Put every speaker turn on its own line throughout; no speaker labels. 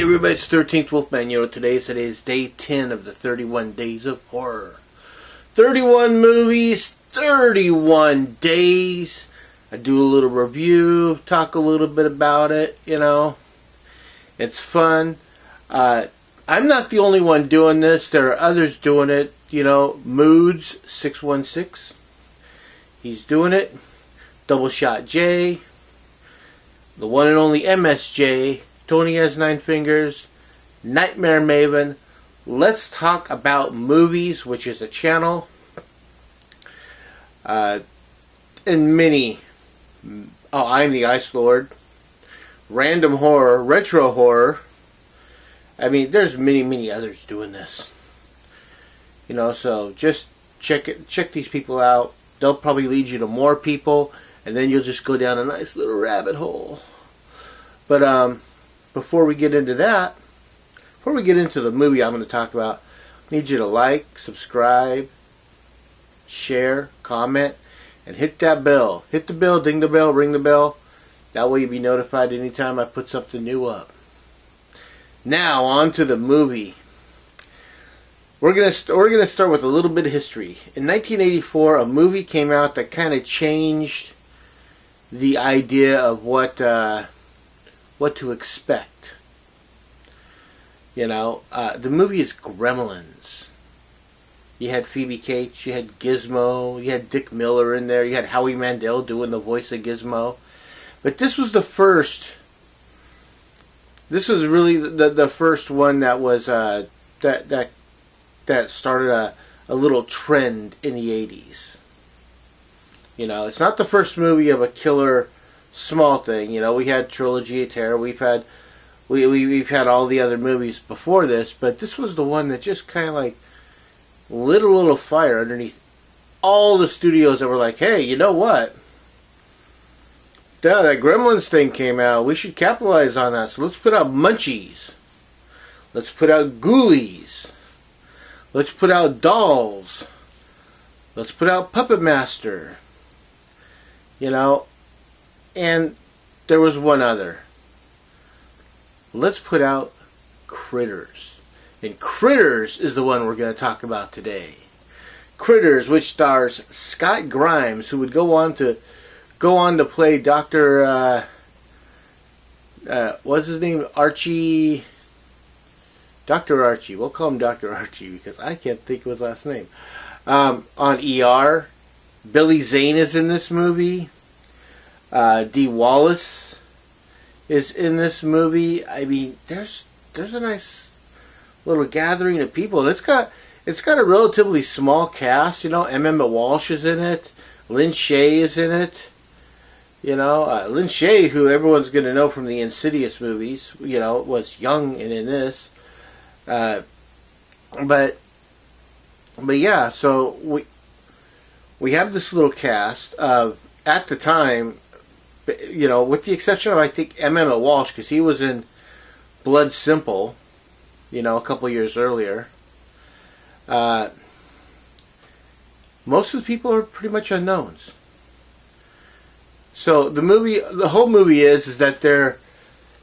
everybody, it's 13th Wolfman. Today is day 10 of the 31 Days of Horror. 31 movies, 31 days. I do a little review, talk a little bit about it, It's fun. I'm not the only one doing this. There are others doing it, Moods 616. He's doing it. Double Shot J. The one and only MSJ. Tony Has Nine Fingers. Nightmare Maven. Let's talk about movies, which is a channel. And many. I'm the Ice Lord. Random Horror. Retro Horror. I mean, there's many others doing this. So just check these people out. They'll probably lead you to more people, and then you'll just go down a nice little rabbit hole. But before we get into that, before we get into the movie I'm going to talk about, I need you to like, subscribe, share, comment, and hit that bell. Hit the bell, ding the bell, ring the bell. That way you'll be notified anytime I put something new up. Now, on to the movie. We're gonna start with a little bit of history. In 1984, a movie came out that kind of changed the idea of what to expect. The movie is Gremlins. You had Phoebe Cates, you had Gizmo, you had Dick Miller in there, you had Howie Mandel doing the voice of Gizmo. But this was the first. This was really the first one that was that started a little trend in the 80s. It's not the first movie of a killer small thing. We had Trilogy of Terror. We've had all the other movies before this, but this was the one that just kind of like lit a little fire underneath all the studios that were like, hey, you know what? Yeah, that Gremlins thing came out. We should capitalize on that. So let's put out Munchies. Let's put out Ghoulies. Let's put out Dolls. Let's put out Puppet Master. And there was one other. Let's put out Critters. And Critters is the one we're going to talk about today. Critters, which stars Scott Grimes, who would go on to play Dr. What's his name? Archie. Dr. Archie. We'll call him Dr. Archie because I can't think of his last name. On ER. Billy Zane is in this movie. Dee Wallace is in this movie. I mean, there's a nice little gathering of people, and it's got a relatively small cast. Emmett Walsh is in it. Lynn Shay is in it. Lynn Shay, who everyone's going to know from the Insidious movies, was young and in this. But yeah, so we have this little cast of, at the time, with the exception of, I think, Emmett Walsh, because he was in Blood Simple, a couple years earlier. Most of the people are pretty much unknowns. So the whole movie is that they're,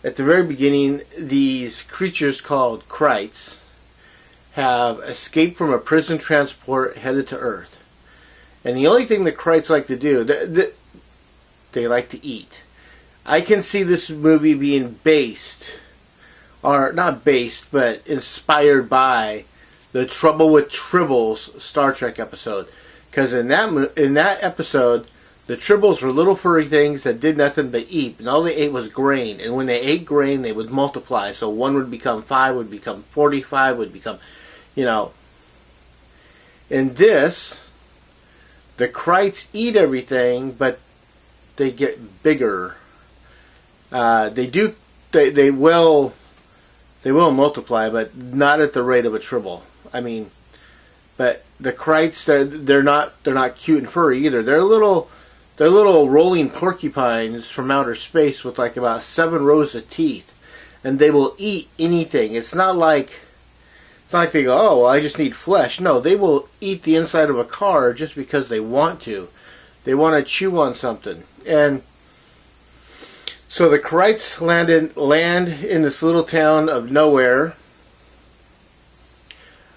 at the very beginning, these creatures called Krites have escaped from a prison transport headed to Earth. And the only thing the Krites like to do, they like to eat. I can see this movie being based, or not based, but inspired by the Trouble with Tribbles Star Trek episode. Because in that episode, the Tribbles were little furry things that did nothing but eat, and all they ate was grain. And when they ate grain, they would multiply. So 1 would become 5, would become 45, would become, In this, the Krites eat everything, but they get bigger. They will multiply, but not at the rate of a Tribble. I mean, but the Krites, they're not cute and furry either. They're little rolling porcupines from outer space with like about 7 rows of teeth, and they will eat anything. It's not like they go, oh, well, I just need flesh. No, they will eat the inside of a car just because they want to. They want to chew on something. And So the Krites land in this little town of nowhere,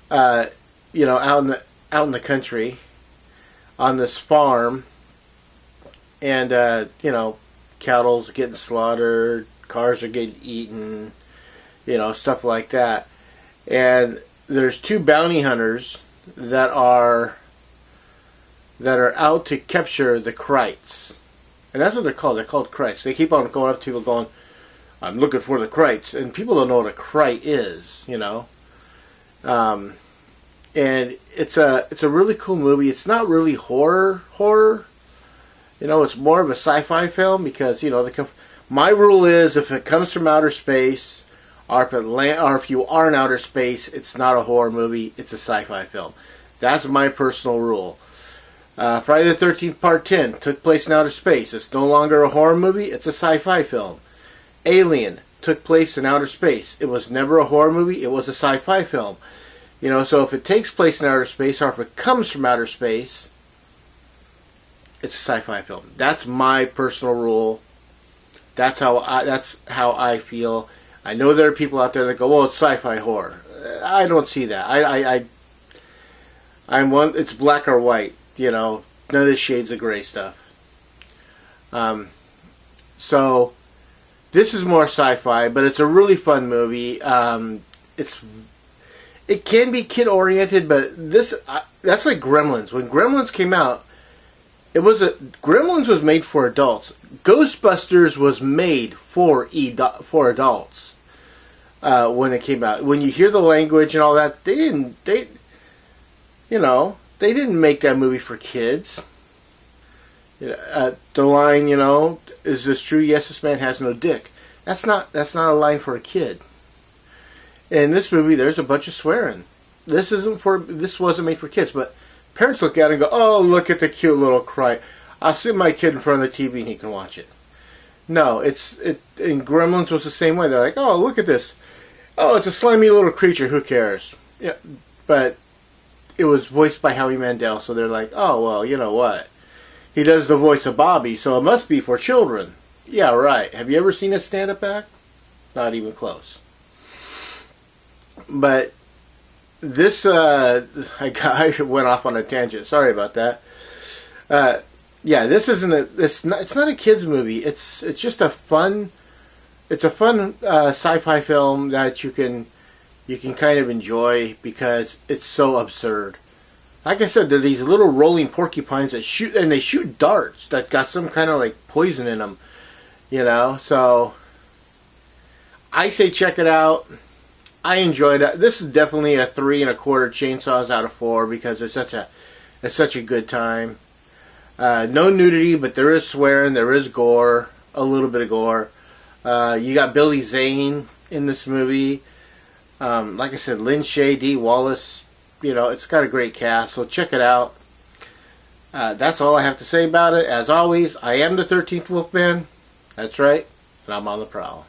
out in the country, on this farm, and cattle's getting slaughtered, cars are getting eaten, stuff like that. And there's two bounty hunters that are out to capture the Krites. And that's what they're called. They're called Krites. They keep on going up to people going, I'm looking for the Krites. And people don't know what a Krite is, And it's a really cool movie. It's not really horror. It's more of a sci-fi film because, my rule is if it comes from outer space, or if you are in outer space, it's not a horror movie, it's a sci-fi film. That's my personal rule. Friday the 13th Part 10 took place in outer space. It's no longer a horror movie, it's a sci-fi film. Alien took place in outer space. It was never a horror movie, it was a sci-fi film. So if it takes place in outer space, or if it comes from outer space, it's a sci-fi film. That's my personal rule. That's how I feel. I know there are people out there that go, "Well, it's sci-fi horror." I don't see that. It's black or white. None of the shades of gray stuff. So this is more sci-fi, but it's a really fun movie. It can be kid-oriented, but that's like Gremlins. When Gremlins came out, Gremlins was made for adults. Ghostbusters was made for adults when it came out. When you hear the language and all that, they didn't make that movie for kids. The line, is this true? Yes, this man has no dick. That's not a line for a kid. In this movie, there's a bunch of swearing. This wasn't made for kids, but parents look at it and go, "Oh, look at the cute little Krite. I'll sit my kid in front of the TV and he can watch it." No, and Gremlins was the same way. They're like, "Oh, look at this. Oh, it's a slimy little creature. Who cares?" Yeah, but it was voiced by Howie Mandel, so they're like, "Oh, well, you know what? He does the voice of Bobby, so it must be for children." Yeah, right. Have you ever seen a stand-up act? Not even close. But this, I went off on a tangent. Sorry about that. This isn't it's not a kids movie. It's just a fun sci-fi film that you can kind of enjoy because it's so absurd. Like I said, there are these little rolling porcupines that shoot darts that got some kind of like poison in them, So I say check it out. I enjoyed it. This is definitely a 3 1/4 chainsaws out of 4 because it's such a good time. No nudity, but there is swearing, there is gore, a little bit of gore. You got Billy Zane in this movie. Like I said, Lynn Shay, Dee Wallace. It's got a great cast, so check it out. That's all I have to say about it. As always, I am the 13th Wolfman. That's right, and I'm on the prowl.